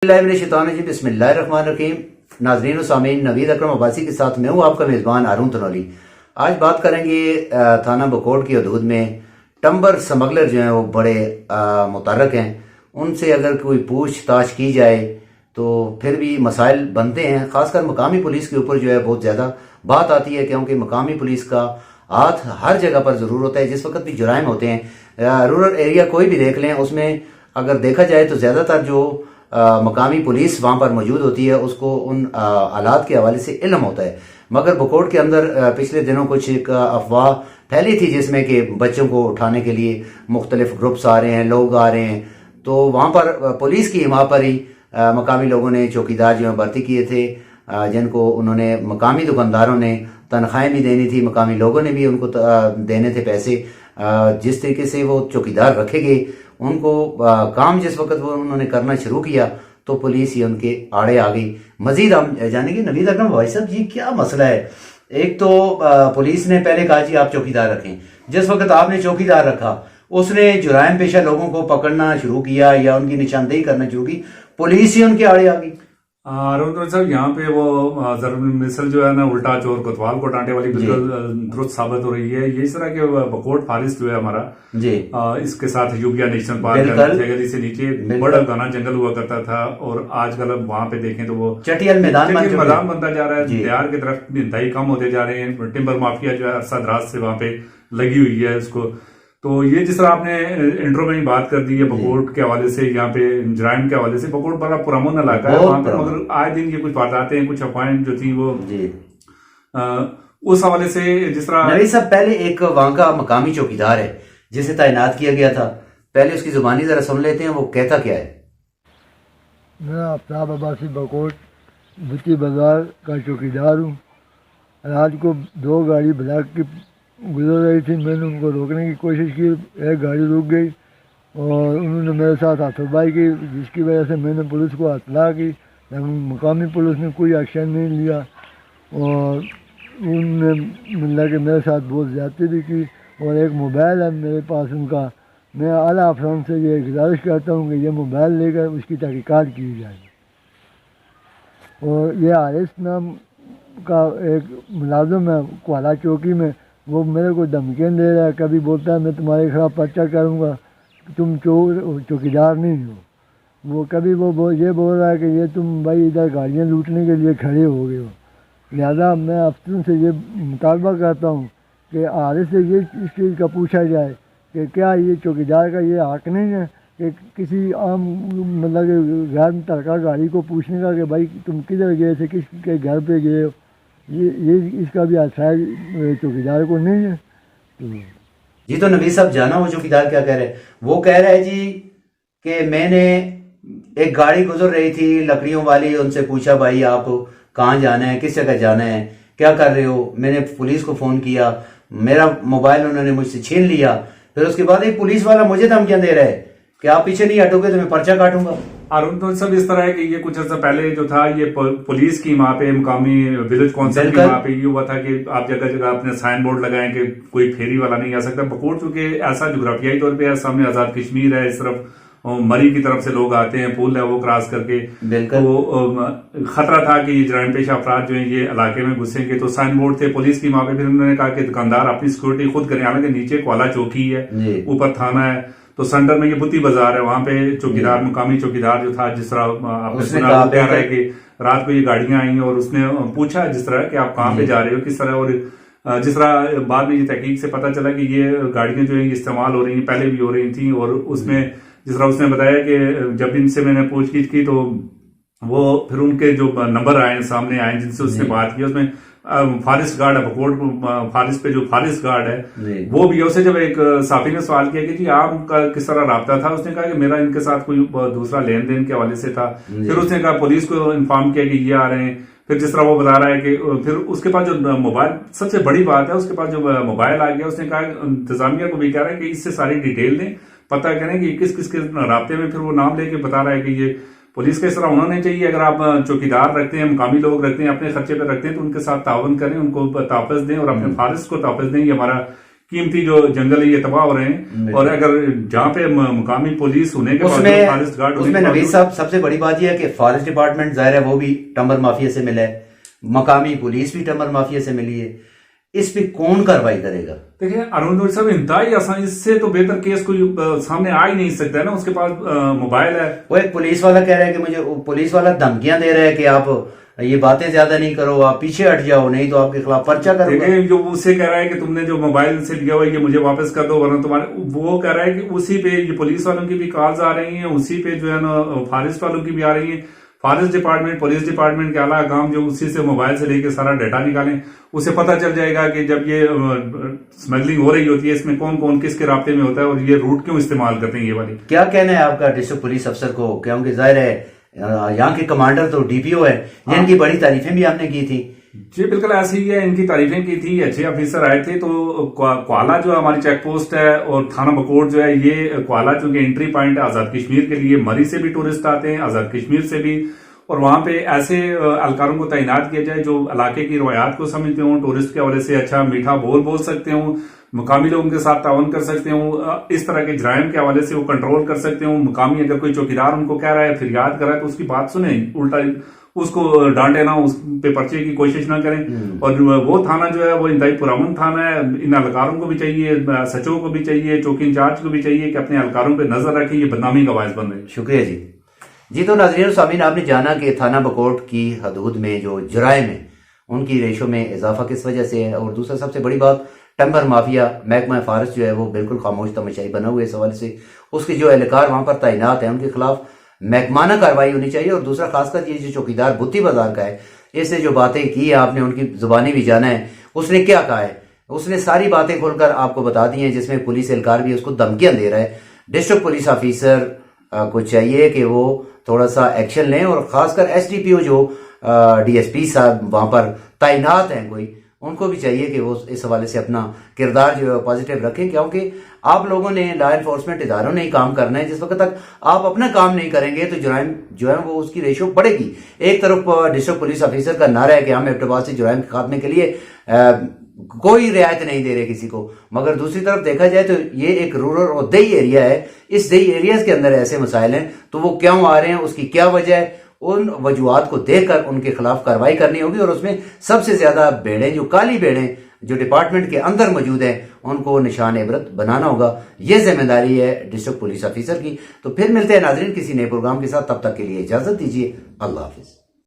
बिस्मिल्लाहिर्रहमानिर्रहीम। नाज़रीन सामीन, नवीद अकरम अब्बासी के साथ मैं हूँ आपका मेज़बान हारून तनौली। आज बात करेंगे थाना बकोट की हदूद में टम्बर स्मगलर जो हैं वो बड़े मुतर्रक हैं। उनसे अगर कोई पूछताछ की जाए तो फिर भी मसाइल बनते हैं। खासकर मकामी पुलिस के ऊपर जो है बहुत ज़्यादा बात आती है, क्योंकि मकामी पुलिस का हाथ हर जगह पर ज़रूर होता है। जिस वक्त भी जुराइम होते हैं, रूरल एरिया कोई भी देख लें, उसमें अगर देखा जाए तो ज़्यादातर जो मकामी पुलिस वहाँ पर मौजूद होती है उसको उन हालात के हवाले से इल्म होता है। मगर बकोट के अंदर पिछले दिनों कुछ एक अफवाह फैली थी जिसमें कि बच्चों को उठाने के लिए मुख्तलिफ ग्रुप्स आ रहे हैं, लोग आ रहे हैं। तो वहाँ पर पुलिस की हिमा पर ही मकामी लोगों ने चौकीदार जो है भर्ती किए थे, जिनको उन्होंने मकामी दुकानदारों ने तनख्वाहें भी देनी थी, मकामी लोगों ने भी उनको देने थे पैसे। जिस तरीके से वो चौकीदार रखे गए, उनको काम जिस वक्त वो उन्होंने करना शुरू किया तो पुलिस ही उनके आड़े आ गई। मजीद हम जानेंगे नवीद अकरम भाई साहब जी क्या मसला है। एक तो पुलिस ने पहले कहा जी आप चौकीदार रखें, जिस वक्त आपने चौकीदार रखा उसने जुराइम पेशा लोगों को पकड़ना शुरू किया या उनकी निशानदेही करना शुरू की, पुलिस ही उनके आड़े आ गई। अरुण साहब, यहाँ पे वो जरूर मिसल जो है ना उल्टा चोर कोतवाल को डांटे वाली बिल्कुल दुरुस्त साबित हो रही है। ये इस तरह के बकोट फॉरेस्ट जो है हमारा जी, इसके साथ यूबिया नेशनल पार्क गली से नीचे बड़ा घना जंगल हुआ करता था, और आजकल अब वहाँ पे देखें तो वो चटियल मैदान बनता जा रहा है। देहार के दरख्त भी इंतहाई कम होते जा रहे हैं। टिम्बर माफिया जो है अरसा दराज से वहाँ पे लगी हुई है उसको। तो ये जिस तरह आपने इंट्रो में ही बात कर दी है बकोट के हवाले से, यहाँ पे जराइम के हवाले से, बकोट बड़ा पुरअमन इलाका है वहाँ पे, मगर आए दिन ये कुछ वारदातें, कुछ अफवाहें जो थी वो उस हवाले से जिस तरह नवी साहब पहले एक वहाँ का मकामी चौकीदार है जिसे तैनात किया गया था, पहले उसकी जुबानी जरा सुन लेते हैं, वो कहता क्या है। मैं आफ्ताब अब्बासी बकोट बुती बाजार का चौकीदार हूँ। रात को 2 गाड़ी ब्लैक की गुजर रही थी, मैंने उनको रोकने की कोशिश की, एक गाड़ी रुक गई और उन्होंने मेरे साथ हाथापाई की, जिसकी वजह से मैंने पुलिस को इत्तला की, लेकिन मकामी पुलिस ने कोई एक्शन नहीं लिया और उनने मतलब कि मेरे साथ बहुत ज़्यादती भी की। और एक मोबाइल है मेरे पास उनका, मैं आला अफसरों से ये गुजारिश करता हूँ कि ये मोबाइल लेकर उसकी तहकीकात की जाए। और ये हारिस नाम का एक मुलाजिम है कोला चौकी में, वो मेरे को धमकियाँ दे रहा है। कभी बोलता है मैं तुम्हारे खिलाफ पर्चा करूँगा, तुम चौकीदार नहीं हो। वो कभी वो ये बोल रहा है कि ये तुम भाई इधर गाड़ियाँ लूटने के लिए खड़े हो गए हो। लिहाजा मैं अफसरों से ये मुतालबा करता हूँ कि आगे से ये इस चीज़ का पूछा जाए कि क्या ये चौकीदार का ये हक नहीं है कि किसी आम मतलब गैर मुतल्लिका गाड़ी को पूछने का कि भाई तुम किधर गए थे, किसके घर पे गए हो। ये इसका भी आसार चौकीदार को नहीं है। जी तो नबी साहब जाना वो चौकीदार क्या कह रहे हैं। वो कह रहा है जी कि मैंने एक गाड़ी गुजर रही थी लकड़ियों वाली, उनसे पूछा भाई आप कहाँ जाना है, किस जगह जाना है, क्या कर रहे हो। मैंने पुलिस को फोन किया, मेरा मोबाइल उन्होंने मुझसे छीन लिया। फिर उसके बाद एक पुलिस वाला मुझे धमकियां दे रहा है कि आप पीछे नहीं हटोगे तो मैं पर्चा काटूंगा। अरुण तो सब इस तरह है कि ये कुछ अर्सा पहले जो था ये पुलिस की वहां पे मकामी विलेज काउंसिल की वहां पे ये हुआ था कि आप जगह जगह अपने साइन बोर्ड लगाएं कि कोई फेरी वाला नहीं आ सकता। बकोट चूंकि ऐसा जोग्राफियाई तौर पे है, सामने आजाद कश्मीर है, इस तरफ मरी की तरफ से लोग आते हैं, पुल है वो क्रॉस करके, तो खतरा था कि जराइम पेशा अफराद जो है ये इलाके में घुसेंगे। तो साइन बोर्ड थे पुलिस की वहां पे, फिर उन्होंने कहा कि दुकानदार अपनी सिक्योरिटी खुद करें। हालांकि नीचे कोला चौकी है, ऊपर थाना है, तो सेंटर में ये बुती बाजार है, वहां पे चौकीदार मकामी चौकीदार जो था, जिस तरह आपने सुना कह रहा है कि रात को ये गाड़ियां आई और उसने पूछा जिस तरह कि आप कहाँ पे जा रहे हो, किस तरह। और जिस तरह बाद में ये तहकीक से पता चला कि ये गाड़ियां जो है इस्तेमाल हो रही हैं, पहले भी हो रही थी। और उसमें जिस तरह उसने बताया कि जब इनसे मैंने पूछगिछ की तो वो फिर उनके जो नंबर आए सामने आए जिनसे उसने बात की, उसमें फॉरेस्ट गार्ड है बकोट फॉरेस्ट पे जो फॉरेस्ट गार्ड है वो भी है। उसे जब एक साफी ने सवाल किया कि जी आपका किस तरह राब्ता था, उसने कहा कि मेरा इनके साथ कोई दूसरा लेन देन के हवाले से था। फिर उसने कहा पुलिस को इन्फॉर्म किया कि ये आ रहे हैं। फिर जिस तरह वो बता रहा है कि फिर उसके पास जो मोबाइल, सबसे बड़ी बात है उसके पास जो मोबाइल आ गया, उसने कहा इंतजामिया को भी कह रहा है कि इससे सारी डिटेल दें, पता करें कि किस किस के राब्ते में। फिर वो नाम लेके बता रहा है कि ये पुलिस का इस तरह होना नहीं चाहिए। अगर आप चौकीदार रखते हैं, मकामी लोग रखते हैं, अपने खर्चे पे रखते हैं, तो उनके साथ तावन करें, उनको तहफ़्फ़ुज़ दें और अपने फारिस को तहफ़्फ़ुज़ दें। ये हमारा कीमती जो जंगल है ये तबाह हो रहे हैं। और अगर जहाँ पे मुकामी पुलिस होने के उसमें फॉरेस्ट गार्ड उसमें नवीद साहब सबसे बड़ी बात यह है कि फॉरेस्ट डिपार्टमेंट जाहिर है वो भी टम्बर माफिया से मिला है, मकामी पुलिस भी टम्बर माफिया से मिली है, इस पे कौन कार्रवाई करेगा? देखिए अरुण साहब इंतहाई आसान, इससे तो बेहतर केस कोई सामने आ ही नहीं सकता है ना। उसके पास मोबाइल है। वो एक पुलिस वाला कह रहा है कि मुझे, पुलिस वाला धमकियां दे रहा है कि आप ये बातें ज्यादा नहीं करो, आप पीछे हट जाओ, नहीं तो आपके खिलाफ पर्चा करूंगा। देखिए जो उससे कह रहा है कि तुमने जो मोबाइल से लिया हुआ है ये मुझे वापस कर दो वरना तुम्हारे, वो कह रहा है कि उसी पे ये पुलिस वालों की भी कॉल्स आ रही हैं, उसी पे जो है ना फॉरेस्ट वालों की भी आ रही है। फॉरेस्ट डिपार्टमेंट, पुलिस डिपार्टमेंट के आला काम जो उसी से मोबाइल से लेके सारा डाटा निकालें, उसे पता चल जाएगा कि जब ये स्मगलिंग हो रही होती है इसमें कौन कौन किसके रास्ते में होता है और ये रूट क्यों इस्तेमाल करते हैं ये वाली। क्या कहना है आपका डिस्ट्रिक्ट पुलिस अफसर को? क्योंकि जाहिर है यहाँ के कमांडर तो डीपीओ है, जिनकी बड़ी तारीफें भी आपने की थी। जी बिल्कुल ऐसे ही है, इनकी तारीफें की थी, अच्छे ऑफिसर आए थे। तो क्वाला जो हमारी चेक पोस्ट है और थाना बकोट जो है, ये क्वाला चूंकि एंट्री पॉइंट है आजाद कश्मीर के लिए, मरी से भी टूरिस्ट आते हैं, आजाद कश्मीर से भी, और वहां पे ऐसे एहलकारों को तैनात किया जाए जो इलाके की रवायात को समझते हों, टूरिस्ट के हवाले से अच्छा मीठा बोल सकते हों, मुकामी लोगों के साथ ताउन कर सकते हो, इस तरह के जराइम के हवाले से वो कंट्रोल कर सकते हो। मुकामी अगर कोई चौकीदार उनको कह रहा है फिरियाद कर रहा है तो उसकी बात सुने, उल्टा उसको डांटे ना, उस पे पर्चे की कोशिश ना करें। और वो थाना जो है वो इंतहाई पुरअमन थाना है। इन एहलकारों को भी चाहिए, सचो को भी चाहिए, चौकी इंचार्ज को भी चाहिए कि अपने एहलकारों पर नजर रखें, ये बदनामी का बायस बन रहे। शुक्रिया जी। तो नाज़रीन सामीन, आपने जाना कि थाना बकोट की हदूद में जो जराइम है उनकी रेशो में इजाफा किस वजह से है, और दूसरा सबसे बड़ी बात टम्बर माफिया महकमा फॉरेस्ट जो है वो बिल्कुल खामोश तमशाई बना हुआ है। इस हवाले से उसके जो एहलकार वहां पर तैनात है उनके खिलाफ महकमाना कार्रवाई होनी चाहिए। और दूसरा खासकर ये जो चौकीदार बुत्ती बाजार का है, इसने जो बातें की है आपने उनकी जुबानी भी जाना है, उसने क्या कहा है, उसने सारी बातें खोलकर आपको बता दी हैं, जिसमें पुलिस एहलकार भी उसको धमकियां दे रहा है। डिस्ट्रिक्ट पुलिस ऑफिसर को चाहिए कि वो थोड़ा सा एक्शन लें, और खासकर एसडीपीओ जो डीएसपी साहब वहां पर तैनात हैं कोई, उनको भी चाहिए कि वो इस हवाले से अपना किरदार जो है पॉजिटिव रखें, क्योंकि आप लोगों ने, लॉ एनफोर्समेंट इदारों ने ही काम करना है। जिस वक्त तक आप अपना काम नहीं करेंगे तो जुराइम जो है वो उसकी रेशो बढ़ेगी। एक तरफ डिस्ट्रिक्ट पुलिस ऑफिसर का नारा है कि हम एबटाबाद से जुराइम के खात्मे के लिए कोई रियायत नहीं दे रहे किसी को, मगर दूसरी तरफ देखा जाए तो ये एक रूरल और दही एरिया है। इस दही एरियाज के अंदर ऐसे मसाइल हैं, तो वो क्यों आ रहे हैं, उसकी क्या वजह है, उन वजूहात को देखकर उनके खिलाफ कार्रवाई करनी होगी। और उसमें सबसे ज्यादा भेड़ें, जो काली भेड़ें जो डिपार्टमेंट के अंदर मौजूद हैं, उनको निशान इबरत बनाना होगा। ये जिम्मेदारी है डिस्ट्रिक्ट पुलिस ऑफिसर की। तो फिर मिलते हैं नाजरीन किसी नए प्रोग्राम के साथ, तब तक के लिए इजाजत दीजिए। अल्लाह हाफिज।